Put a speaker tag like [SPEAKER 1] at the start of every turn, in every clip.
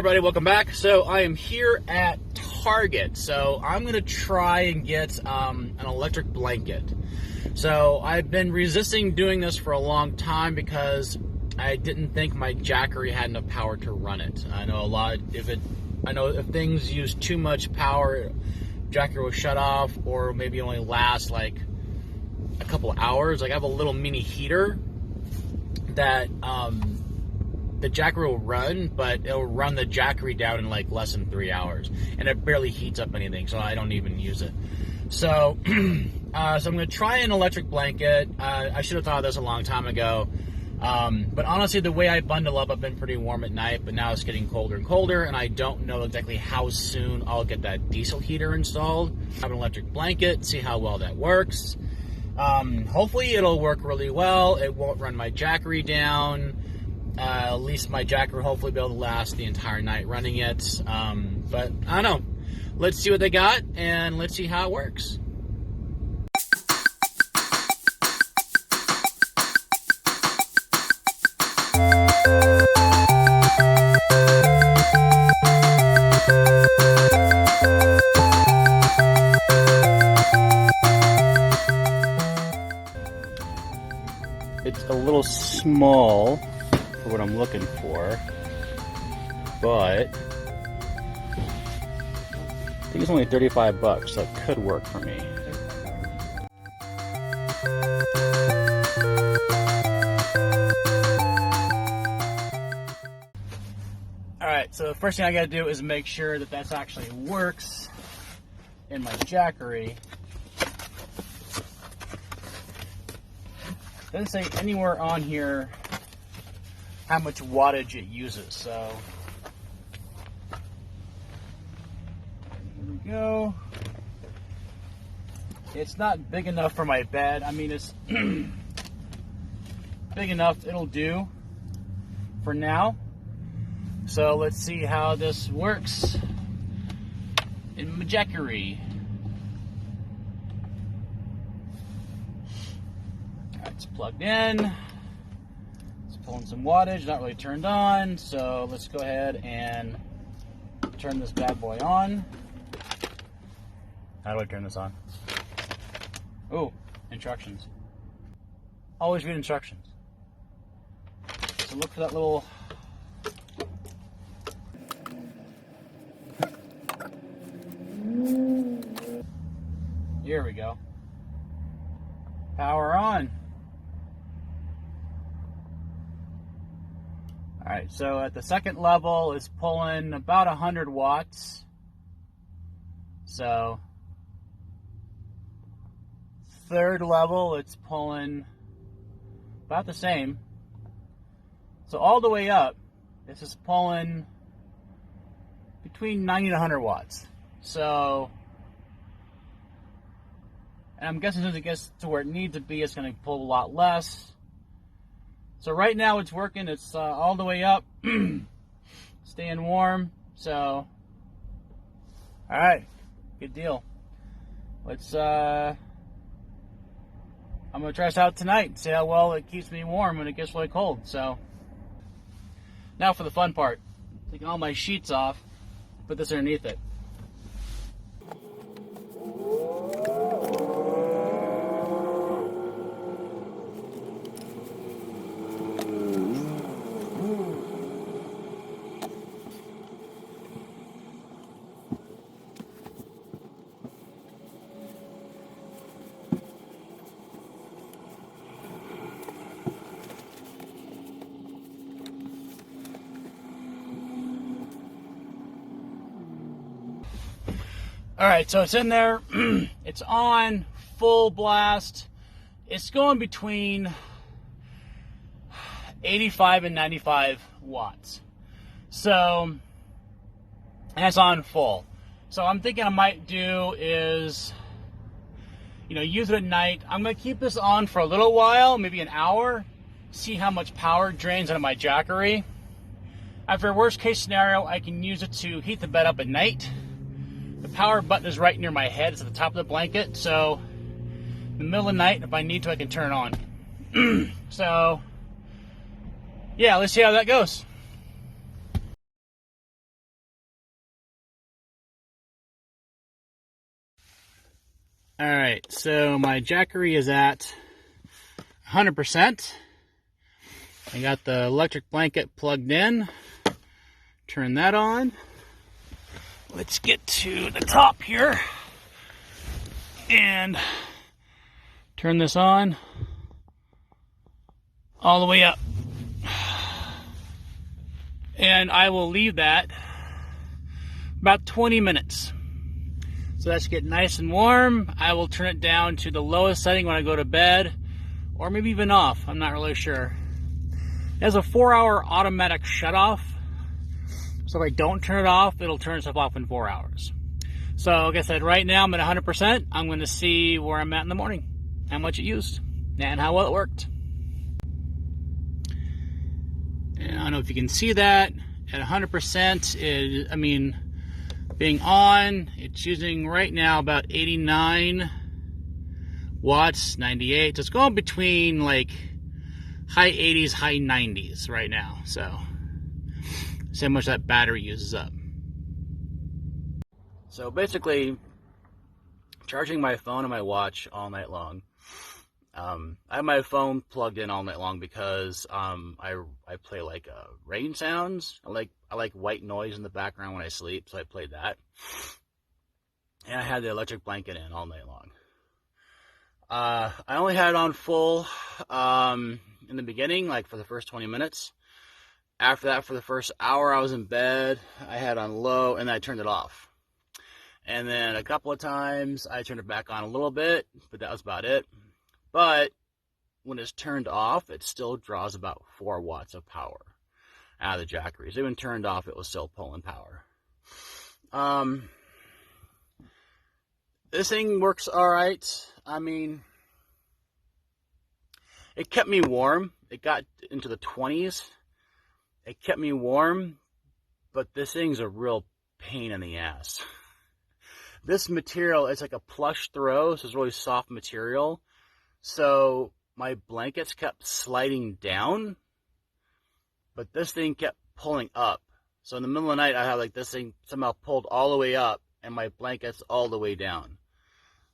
[SPEAKER 1] everybody, welcome back. So I am here at Target. So I'm going to try and get an electric blanket. So I've been resisting doing this for a long time because I didn't think my Jackery had enough power to run it. I know if things use too much power, Jackery will shut off or maybe only last like a couple of hours. Like I have a little mini heater that the Jackery will run, but it'll run the Jackery down in like less than 3 hours, and it barely heats up anything, so I don't even use it. So, so I'm going to try an electric blanket. I should have thought of this a long time ago, but honestly, the way I bundle up, I've been pretty warm at night, but now it's getting colder and colder, and I don't know exactly how soon I'll get that diesel heater installed. I have an electric blanket, see how well that works. Hopefully it'll work really well. It won't run my Jackery down. At least my Jackery will hopefully be able to last the entire night running it. But I don't know. Let's see what they got and let's see how it works. It's a little small for what I'm looking for, but I think it's only 35 bucks, so it could work for me. Alright, so the first thing I gotta do is make sure that that actually works in my Jackery. Doesn't say anywhere on here how much wattage it uses, so here we go. It's not big enough for my bed. I mean, it's big enough, it'll do for now. So let's see how this works in my Jackery. It's plugged in. It's pulling some wattage, not really turned on. So let's go ahead and turn this bad boy on. How do I turn this on? Oh, instructions. Always read instructions. So look for that little... Here we go. Power on. Alright, so at the second level, it's pulling about 100 watts. So, third level, it's pulling about the same. So all the way up, this is pulling between 90 to 100 watts. So, and I'm guessing as it gets to where it needs to be, it's going to pull a lot less. So right now it's working. It's all the way up, staying warm. So, all right, good deal. Let's. I'm gonna try this out tonight and see how well it keeps me warm when it gets really cold. So, now for the fun part. Taking all my sheets off, put this underneath it. Alright, so it's in there, it's on, full blast, it's going between 85 and 95 watts, so, and it's on full. So I'm thinking I might do is, use it at night. I'm going to keep this on for a little while, maybe an hour, see how much power drains out of my Jackery. After a worst case scenario, I can use it to heat the bed up at night. The power button is right near my head. It's at the top of the blanket. So in the middle of the night, if I need to, I can turn it on. So yeah, let's see how that goes. All right, so my Jackery is at 100%. I got the electric blanket plugged in. Turn that on. Let's get to the top here and turn this on all the way up. And I will leave that about 20 minutes. So that's get nice and warm. I will turn it down to the lowest setting when I go to bed, or maybe even off. I'm not really sure. It has a 4-hour automatic shut off. So if I don't turn it off, it'll turn itself off in 4 hours. So like I said, right now I'm at 100%. I'm going to see where I'm at in the morning, how much it used, and how well it worked. And I don't know if you can see that at 100%. Being on, it's using right now about 89 watts, 98. So it's going between like high 80s, high 90s right now. So see how much that battery uses up. So basically, charging my phone and my watch all night long. I have my phone plugged in all night long because I play like rain sounds. I like white noise in the background when I sleep, so I played that. And I had the electric blanket in all night long. I only had it on full in the beginning, like for the first 20 minutes. After that, for the first hour I was in bed, I had it on low, and then I turned it off. And then a couple of times I turned it back on a little bit, but that was about it. But when it's turned off, it still draws about 4 watts of power out of the Jackery. So even turned off, it was still pulling power. This thing works all right. I mean, it kept me warm. It got into the 20s. It kept me warm, but this thing's a real pain in the ass. This material, it's like a plush throw, so it's really soft material. So my blankets kept sliding down, but this thing kept pulling up. So in the middle of the night, I had like this thing somehow pulled all the way up, and my blankets all the way down.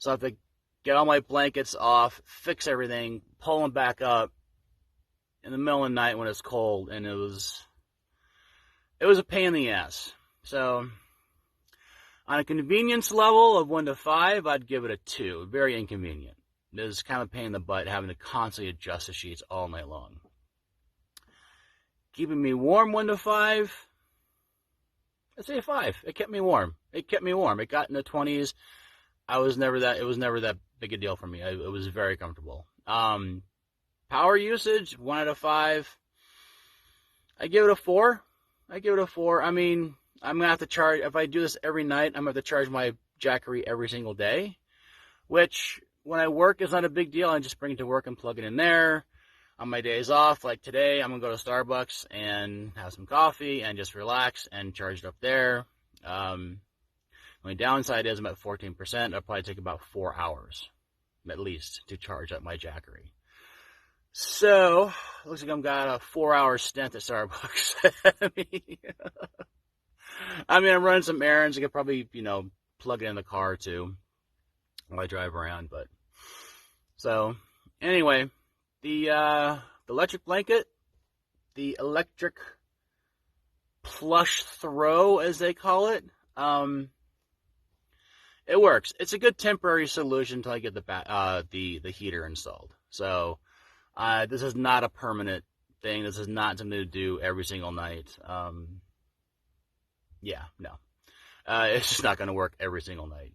[SPEAKER 1] So I have to get all my blankets off, fix everything, pull them back up in the middle of the night when it's cold, and it was a pain in the ass. So on a convenience level of 1 to 5, I'd give it a 2. Very inconvenient. It is kind of a pain in the butt having to constantly adjust the sheets all night long. Keeping me warm 1 to 5, I'd say a 5. It kept me warm. It kept me warm. It got in the 20s. It was never that big a deal for me. It was very comfortable. Power usage, 1 out of 5. I give it a 4. I mean, I'm going to have to charge, if I do this every night, I'm going to have to charge my Jackery every single day, which when I work is not a big deal. I just bring it to work and plug it in there. On my days off, like today, I'm going to go to Starbucks and have some coffee and just relax and charge it up there. My downside is I'm at 14%. It'll probably take about 4 hours, at least, to charge up my Jackery. So, looks like I've got a 4-hour stint at Starbucks. I'm running some errands. I could probably, plug it in the car too while I drive around. But so anyway, the electric blanket, the electric plush throw, as they call it, it works. It's a good temporary solution until I get the heater installed. So this is not a permanent thing. This is not something to do every single night. Yeah, no. It's just not going to work every single night.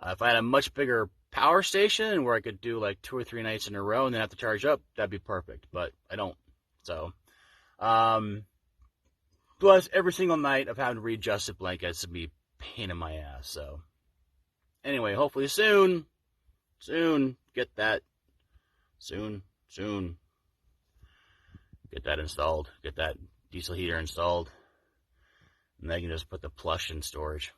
[SPEAKER 1] If I had a much bigger power station where I could do like 2 or 3 nights in a row and then have to charge up, that'd be perfect. But I don't. So, plus every single night of having to readjust the blankets would be a pain in my ass. So, anyway, hopefully soon, get that installed, get that diesel heater installed, and then I can just put the plush in storage.